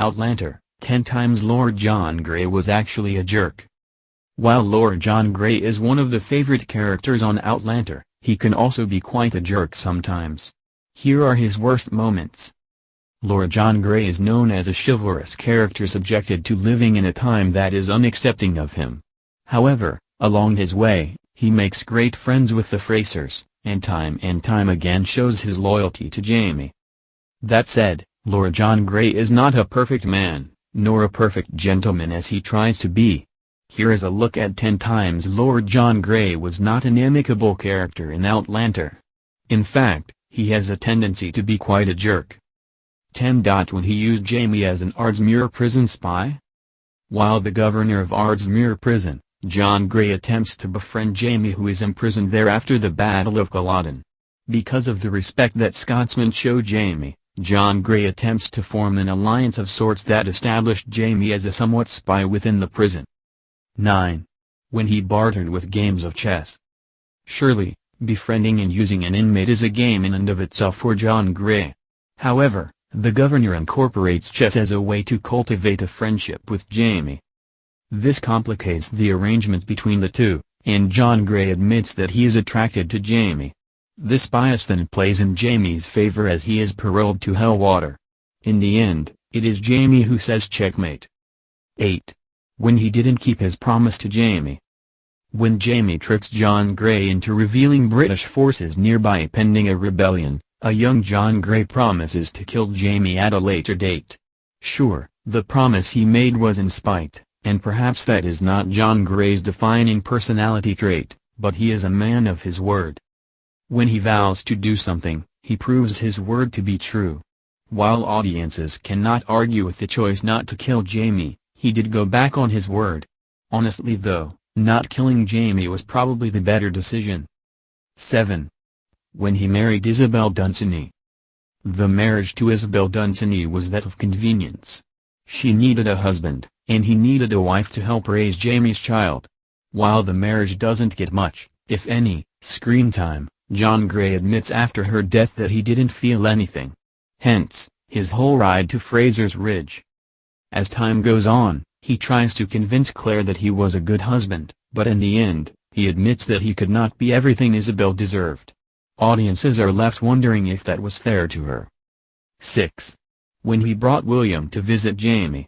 Outlander, 10 times Lord John Grey was actually a jerk. While Lord John Grey is one of the favorite characters on Outlander, he can also be quite a jerk sometimes. Here are his worst moments. Lord John Grey is known as a chivalrous character subjected to living in a time that is unaccepting of him. However, along his way, he makes great friends with the Frasers, and time again shows his loyalty to Jaime. That said, Lord John Grey is not a perfect man, nor a perfect gentleman as he tries to be. Here is a look at 10 times Lord John Grey was not an amicable character in Outlander. In fact, he has a tendency to be quite a jerk. 10. When he used Jaime as an Ardsmuir prison spy? While the governor of Ardsmuir prison, John Grey attempts to befriend Jaime, who is imprisoned there after the Battle of Culloden. Because of the respect that Scotsmen show Jaime, John Grey attempts to form an alliance of sorts that established Jaime as a somewhat spy within the prison. 9. When he bartered with games of chess. Surely, befriending and using an inmate is a game in and of itself for John Grey. However, the governor incorporates chess as a way to cultivate a friendship with Jaime. This complicates the arrangement between the two, and John Grey admits that he is attracted to Jaime. This bias then plays in Jaime's favor as he is paroled to Hellwater. In the end, it is Jaime who says checkmate. 8. When he didn't keep his promise to Jaime. When Jaime tricks John Grey into revealing British forces nearby pending a rebellion, a young John Grey promises to kill Jaime at a later date. Sure, the promise he made was in spite, and perhaps that is not John Grey's defining personality trait, but he is a man of his word. When he vows to do something, he proves his word to be true. While audiences cannot argue with the choice not to kill Jaime, he did go back on his word. Honestly though, not killing Jaime was probably the better decision. 7. When he married Isabel Dunsany. The marriage to Isabel Dunsany was that of convenience. She needed a husband, and he needed a wife to help raise Jaime's child. While the marriage doesn't get much, if any, screen time, John Grey admits after her death that he didn't feel anything. Hence, his whole ride to Fraser's Ridge. As time goes on, he tries to convince Claire that he was a good husband, but in the end, he admits that he could not be everything Isabel deserved. Audiences are left wondering if that was fair to her. 6. When he brought William to visit Jaime.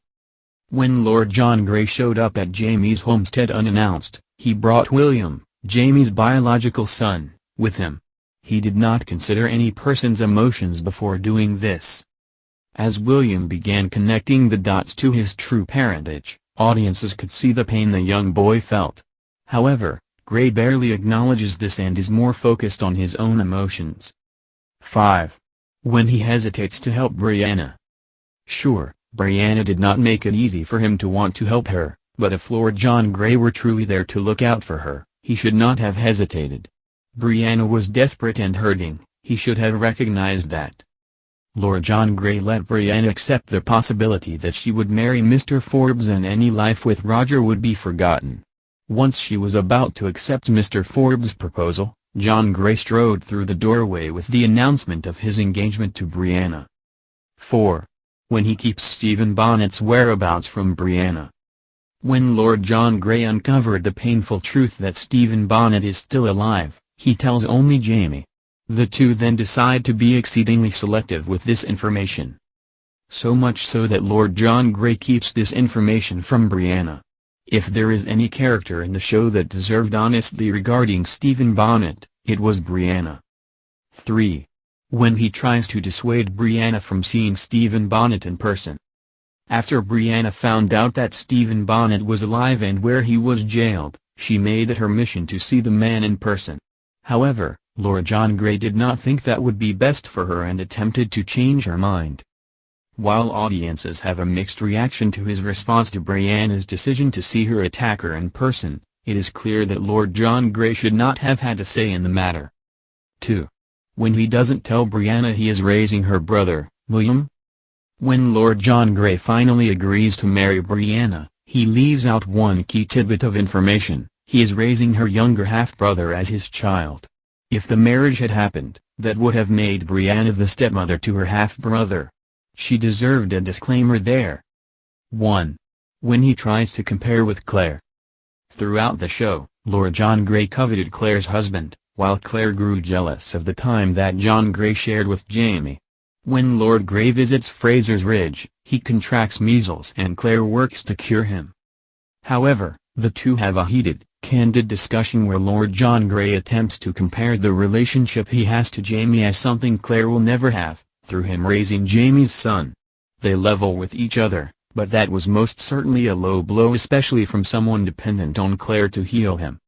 When Lord John Grey showed up at Jaime's homestead unannounced, he brought William, Jaime's biological son, with him. He did not consider any person's emotions before doing this. As William began connecting the dots to his true parentage, audiences could see the pain the young boy felt. However, Grey barely acknowledges this and is more focused on his own emotions. 5. When he hesitates to help Brianna. Sure, Brianna did not make it easy for him to want to help her, but if Lord John Grey were truly there to look out for her, he should not have hesitated. Brianna was desperate and hurting, he should have recognized that. Lord John Grey let Brianna accept the possibility that she would marry Mr. Forbes and any life with Roger would be forgotten. Once she was about to accept Mr. Forbes' proposal, John Grey strode through the doorway with the announcement of his engagement to Brianna. 4. When he keeps Stephen Bonnet's whereabouts from Brianna. When Lord John Grey uncovered the painful truth that Stephen Bonnet is still alive, he tells only Jaime. The two then decide to be exceedingly selective with this information. So much so that Lord John Grey keeps this information from Brianna. If there is any character in the show that deserved honesty regarding Stephen Bonnet, it was Brianna. 3. When he tries to dissuade Brianna from seeing Stephen Bonnet in person. After Brianna found out that Stephen Bonnet was alive and where he was jailed, she made it her mission to see the man in person. However, Lord John Grey did not think that would be best for her and attempted to change her mind. While audiences have a mixed reaction to his response to Brianna's decision to see her attacker in person, it is clear that Lord John Grey should not have had a say in the matter. 2. When he doesn't tell Brianna he is raising her brother, William. When Lord John Grey finally agrees to marry Brianna, he leaves out one key tidbit of information: he is raising her younger half-brother as his child. If the marriage had happened, that would have made Brianna the stepmother to her half-brother. She deserved a disclaimer there. 1. When he tries to compare with Claire. Throughout the show, Lord John Grey coveted Claire's husband, while Claire grew jealous of the time that John Grey shared with Jamie. When Lord Grey visits Fraser's Ridge, he contracts measles and Claire works to cure him. However, the two have a heated, candid discussion where Lord John Grey attempts to compare the relationship he has to Jamie as something Claire will never have, through him raising Jamie's son. They level with each other, but that was most certainly a low blow, especially from someone dependent on Claire to heal him.